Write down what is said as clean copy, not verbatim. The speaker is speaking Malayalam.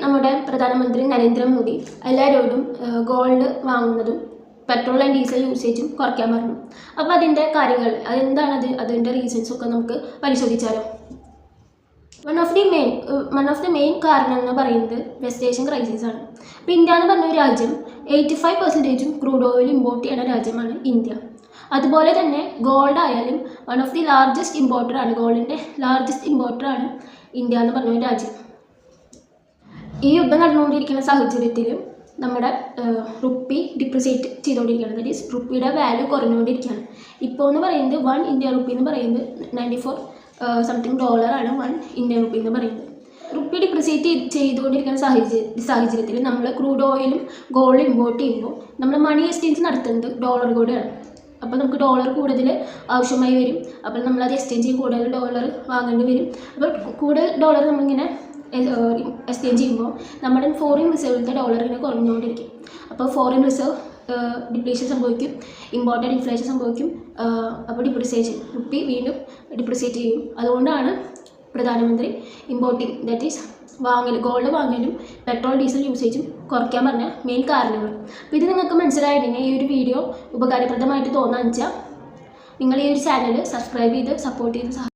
നമ്മുടെ പ്രധാനമന്ത്രി നരേന്ദ്രമോദി എല്ലാവരോടും ഗോൾഡ് വാങ്ങുന്നതും പെട്രോൾ ആൻഡ് ഡീസൽ യൂസേജും കുറയ്ക്കാൻ പറഞ്ഞു. അപ്പോൾ അതിൻ്റെ കാര്യങ്ങൾ അതെന്താണത്, അതിൻ്റെ റീസൺസൊക്കെ നമുക്ക് പരിശോധിച്ചാലോ. വൺ ഓഫ് ദി മെയിൻ കാരണം എന്ന് പറയുന്നത് വെസ്റ്റ് ഏഷ്യൻ ക്രൈസിസ് ആണ്. അപ്പോൾ ഇന്ത്യ എന്ന് പറഞ്ഞ ഒരു രാജ്യം 85% ക്രൂഡ് ഓയിൽ ഇമ്പോർട്ട് ചെയ്യുന്ന രാജ്യമാണ് ഇന്ത്യ. അതുപോലെ തന്നെ ഗോൾഡ് ആയാലും വൺ ഓഫ് ദി ലാർജസ്റ്റ് ഇമ്പോർട്ടറാണ്, ഗോൾഡിൻ്റെ ലാർജസ്റ്റ് ഇമ്പോർട്ടറാണ് ഇന്ത്യ എന്ന് പറഞ്ഞ ഒരു രാജ്യം. ഈ യുദ്ധം നടന്നുകൊണ്ടിരിക്കുന്ന സാഹചര്യത്തിൽ നമ്മുടെ റുപ്പി ഡിപ്രിസിയേറ്റ് ചെയ്തുകൊണ്ടിരിക്കുകയാണ്. ദാറ്റ് ഈസ് റുപ്പിയുടെ വാല്യൂ കുറഞ്ഞുകൊണ്ടിരിക്കുകയാണ്. ഇപ്പോൾ എന്ന് പറയുന്നത് 1 ഇന്ത്യൻ റുപ്പി എന്ന് പറയുന്നത് 94 സംതിങ് ഡോളറാണ് 1 ഇന്ത്യൻ റുപ്പി എന്ന് പറയുന്നത്. റുപ്പി ഡിപ്രിസിയേറ്റ് ചെയ്തുകൊണ്ടിരിക്കുന്ന സാഹചര്യത്തിൽ നമ്മൾ ക്രൂഡ് ഓയിലും ഗോൾഡ് ഇമ്പോർട്ട് ചെയ്യുമ്പോൾ നമ്മൾ മണി എക്സ്ചേഞ്ച് നടത്തുന്നത് ഡോളർ കൂടെയാണ്. അപ്പോൾ നമുക്ക് ഡോളർ കൂടുതൽ ആവശ്യമായി വരും. അപ്പോൾ നമ്മളത് എക്സ്ചേഞ്ച് ചെയ്യും, കൂടുതൽ ഡോളർ വാങ്ങേണ്ടി വരും. അപ്പോൾ കൂടുതൽ ഡോളർ നമ്മളിങ്ങനെ എക്സ്ചേഞ്ച് ചെയ്യുമ്പോൾ നമ്മുടെ ഫോറിൻ റിസർവിലത്തെ ഡോളർ ഇങ്ങനെ കുറഞ്ഞുകൊണ്ടിരിക്കും. അപ്പോൾ ഫോറിൻ റിസർവ് ഡിപ്രീഷൻ സംഭവിക്കും, ഇമ്പോർട്ടൻ്റ് ഇൻഫ്ലേഷൻ സംഭവിക്കും. അപ്പോൾ ഡിപ്രിസിയേഷൻ റുപ്പി വീണ്ടും ഡിപ്രിസിയേറ്റ് ചെയ്യും. അതുകൊണ്ടാണ് പ്രധാനമന്ത്രി ഇമ്പോർട്ടിങ് ദാറ്റ് ഈസ് ഗോൾഡ് വാങ്ങലും പെട്രോൾ ഡീസൽ യൂസേജും കുറയ്ക്കാൻ പറഞ്ഞ മെയിൻ കാരണങ്ങൾ. അപ്പോൾ ഇത് നിങ്ങൾക്ക് മനസ്സിലായിട്ടുണ്ടെങ്കിൽ ഈ ഒരു വീഡിയോ ഉപകാരപ്രദമായിട്ട് തോന്നാന്ന് വെച്ചാൽ നിങ്ങൾ ഈ ഒരു ചാനൽ സബ്സ്ക്രൈബ് ചെയ്ത് സപ്പോർട്ട് ചെയ്ത്